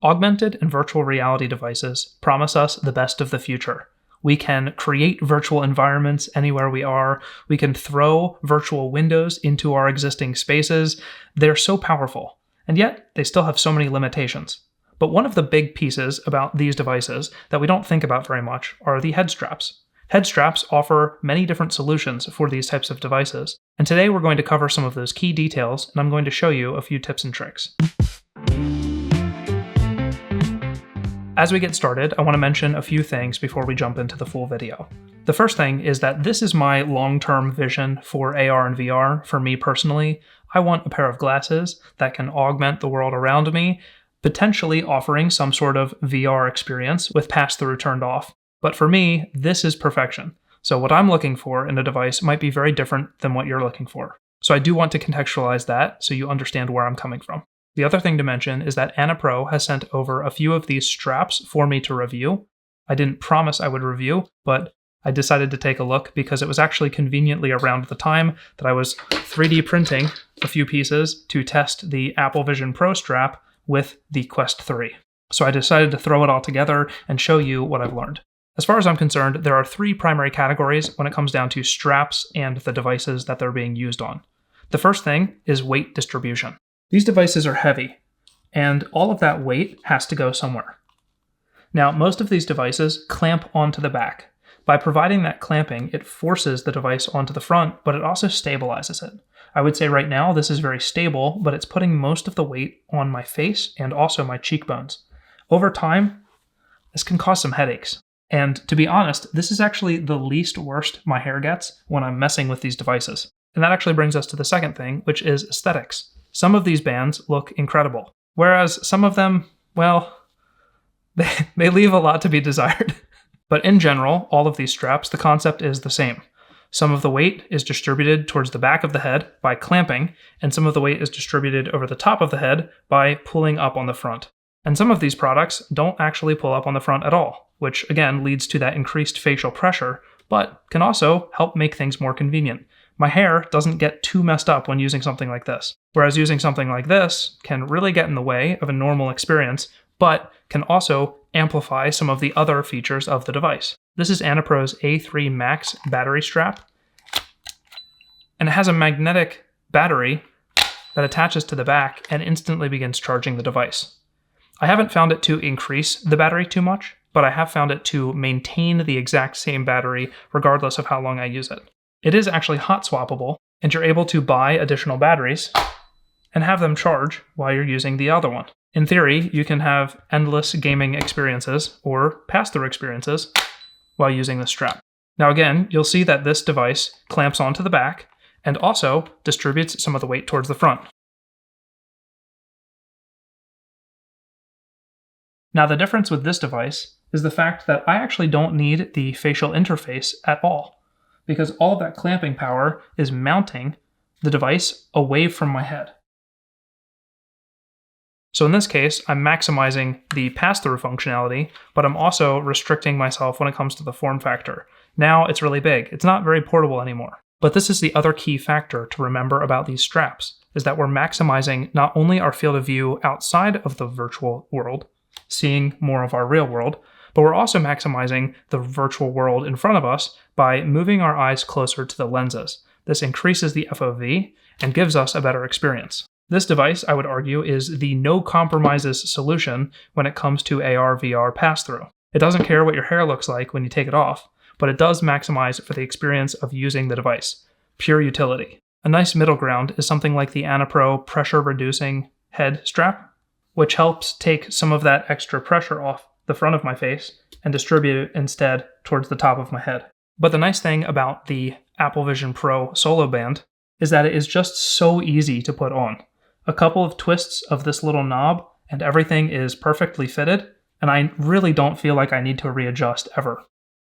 Augmented and virtual reality devices promise us the best of the future. We can create virtual environments anywhere we are. We can throw virtual windows into our existing spaces. They're so powerful, and yet they still have so many limitations. But one of the big pieces about these devices that we don't think about very much are the head straps. Head straps offer many different solutions for these types of devices, and today we're going to cover some of those key details, and I'm going to show you a few tips and tricks. As we get started, I want to mention a few things before we jump into the full video. The first thing is that this is my long-term vision for AR and VR. For me personally, I want a pair of glasses that can augment the world around me, potentially offering some sort of VR experience with pass-through turned off. But for me, this is perfection. So what I'm looking for in a device might be very different than what you're looking for. So I do want to contextualize that so you understand where I'm coming from. The other thing to mention is that AnaPro has sent over a few of these straps for me to review. I didn't promise I would review, but I decided to take a look because it was actually conveniently around the time that I was 3D printing a few pieces to test the Apple Vision Pro strap with the Quest 3. So I decided to throw it all together and show you what I've learned. As far as I'm concerned, there are three primary categories when it comes down to straps and the devices that they're being used on. The first thing is weight distribution. These devices are heavy, and all of that weight has to go somewhere. Now, most of these devices clamp onto the back. By providing that clamping, it forces the device onto the front, but it also stabilizes it. I would say right now this is very stable, but it's putting most of the weight on my face and also my cheekbones. Over time, this can cause some headaches. And to be honest, this is actually the least worst my hair gets when I'm messing with these devices. And that actually brings us to the second thing, which is aesthetics. Some of these bands look incredible, whereas some of them, well, they leave a lot to be desired. But in general, all of these straps, the concept is the same. Some of the weight is distributed towards the back of the head by clamping, and some of the weight is distributed over the top of the head by pulling up on the front. And some of these products don't actually pull up on the front at all, which again leads to that increased facial pressure, but can also help make things more convenient. My hair doesn't get too messed up when using something like this, whereas using something like this can really get in the way of a normal experience, but can also amplify some of the other features of the device. This is AnaPro's A3 Max battery strap, and it has a magnetic battery that attaches to the back and instantly begins charging the device. I haven't found it to increase the battery too much, but I have found it to maintain the exact same battery regardless of how long I use it. It is actually hot swappable, and you're able to buy additional batteries and have them charge while you're using the other one. In theory, you can have endless gaming experiences or pass-through experiences while using this strap. Now again, you'll see that this device clamps onto the back and also distributes some of the weight towards the front. Now the difference with this device is the fact that I actually don't need the facial interface at all, because all of that clamping power is mounting the device away from my head. So in this case, I'm maximizing the pass-through functionality, but I'm also restricting myself when it comes to the form factor. Now it's really big. It's not very portable anymore. But this is the other key factor to remember about these straps, is that we're maximizing not only our field of view outside of the virtual world, seeing more of our real world, but we're also maximizing the virtual world in front of us by moving our eyes closer to the lenses. This increases the FOV and gives us a better experience. This device, I would argue, is the no compromises solution when it comes to AR/VR pass-through. It doesn't care what your hair looks like when you take it off, but it does maximize for the experience of using the device. Pure utility. A nice middle ground is something like the AnaPro pressure-reducing head strap, which helps take some of that extra pressure off the front of my face and distribute it instead towards the top of my head. But the nice thing about the Apple Vision Pro Solo Band is that it is just so easy to put on. A couple of twists of this little knob and everything is perfectly fitted, and I really don't feel like I need to readjust ever.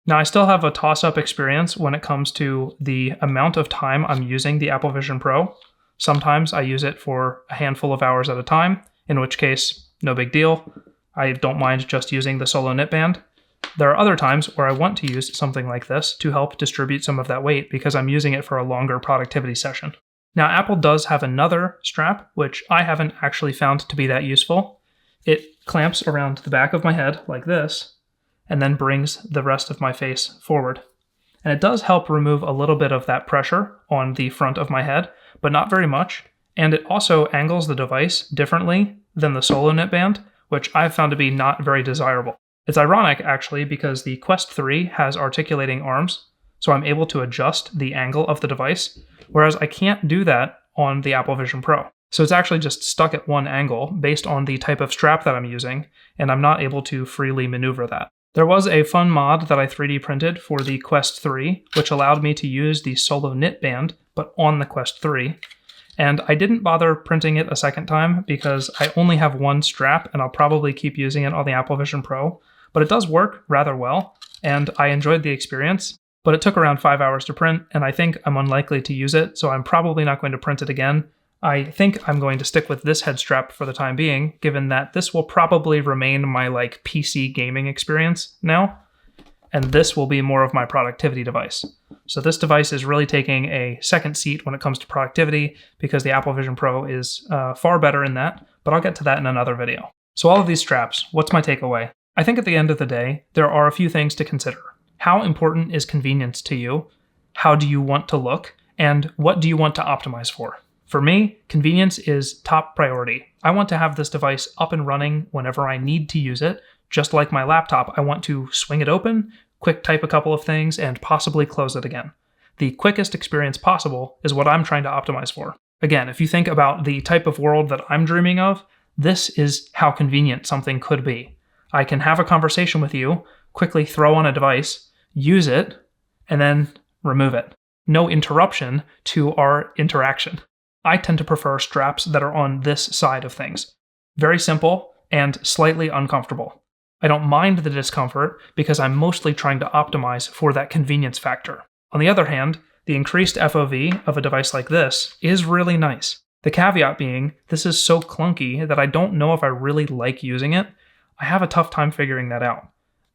Now, I still have a toss-up experience when it comes to the amount of time I'm using the Apple Vision Pro. Sometimes I use it for a handful of hours at a time, in which case, no big deal. I don't mind just using the Solo Knit Band. There are other times where I want to use something like this to help distribute some of that weight because I'm using it for a longer productivity session. Now, Apple does have another strap, which I haven't actually found to be that useful. It clamps around the back of my head like this, and then brings the rest of my face forward. And it does help remove a little bit of that pressure on the front of my head, but not very much. And it also angles the device differently than the Solo Knit Band, which I've found to be not very desirable. It's ironic, actually, because the Quest 3 has articulating arms, so I'm able to adjust the angle of the device, whereas I can't do that on the Apple Vision Pro. So it's actually just stuck at one angle based on the type of strap that I'm using, and I'm not able to freely maneuver that. There was a fun mod that I 3D printed for the Quest 3, which allowed me to use the Solo Knit Band, but on the Quest 3. And I didn't bother printing it a second time because I only have one strap and I'll probably keep using it on the Apple Vision Pro. But it does work rather well, and I enjoyed the experience. But it took around 5 hours to print, and I think I'm unlikely to use it, so I'm probably not going to print it again. I think I'm going to stick with this head strap for the time being, given that this will probably remain my PC gaming experience now, and this will be more of my productivity device. So this device is really taking a second seat when it comes to productivity because the Apple Vision Pro is far better in that, but I'll get to that in another video. So all of these straps, what's my takeaway? I think at the end of the day, there are a few things to consider. How important is convenience to you? How do you want to look? And what do you want to optimize for? For me, convenience is top priority. I want to have this device up and running whenever I need to use it. Just like my laptop, I want to swing it open, quick type a couple of things, and possibly close it again. The quickest experience possible is what I'm trying to optimize for. Again, if you think about the type of world that I'm dreaming of, this is how convenient something could be. I can have a conversation with you, quickly throw on a device, use it, and then remove it. No interruption to our interaction. I tend to prefer straps that are on this side of things. Very simple and slightly uncomfortable. I don't mind the discomfort because I'm mostly trying to optimize for that convenience factor. On the other hand, the increased FOV of a device like this is really nice. The caveat being, this is so clunky that I don't know if I really like using it. I have a tough time figuring that out.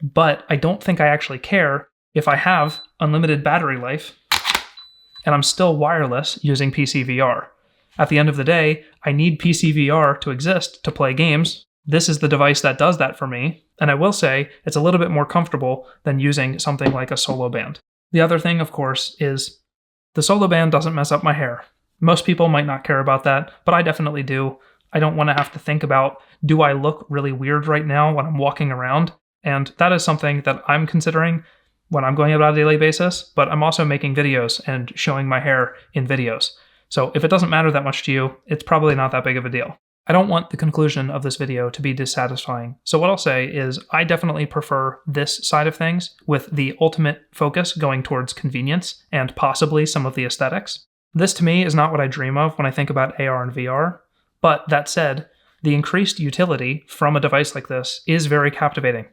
But I don't think I actually care if I have unlimited battery life and I'm still wireless using PCVR. At the end of the day, I need PCVR to exist to play games. This is the device that does that for me, and I will say it's a little bit more comfortable than using something like a Solo Band. The other thing, of course, is the Solo Band doesn't mess up my hair. Most people might not care about that, but I definitely do. I don't want to have to think about, do I look really weird right now when I'm walking around? And that is something that I'm considering when I'm going about a daily basis, but I'm also making videos and showing my hair in videos. So if it doesn't matter that much to you, it's probably not that big of a deal. I don't want the conclusion of this video to be dissatisfying. So what I'll say is I definitely prefer this side of things with the ultimate focus going towards convenience and possibly some of the aesthetics. This to me is not what I dream of when I think about AR and VR. But that said, the increased utility from a device like this is very captivating.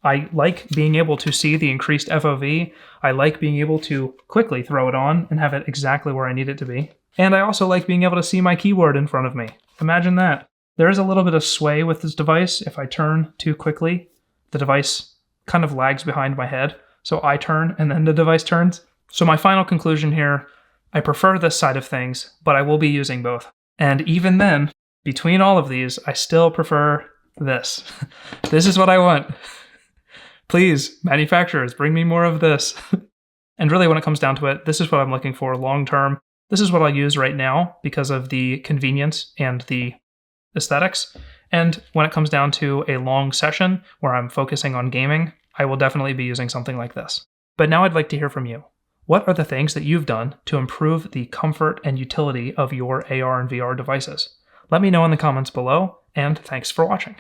I like being able to see the increased FOV. I like being able to quickly throw it on and have it exactly where I need it to be. And I also like being able to see my keyboard in front of me. Imagine that. There is a little bit of sway with this device. If I turn too quickly, the device kind of lags behind my head. So I turn and then the device turns. So my final conclusion here, I prefer this side of things, but I will be using both. And even then, between all of these, I still prefer this. This is what I want. Please, manufacturers, bring me more of this. And really, when it comes down to it, this is what I'm looking for long term. This is what I'll use right now because of the convenience and the aesthetics. And when it comes down to a long session where I'm focusing on gaming, I will definitely be using something like this. But now I'd like to hear from you. What are the things that you've done to improve the comfort and utility of your AR and VR devices? Let me know in the comments below, and thanks for watching.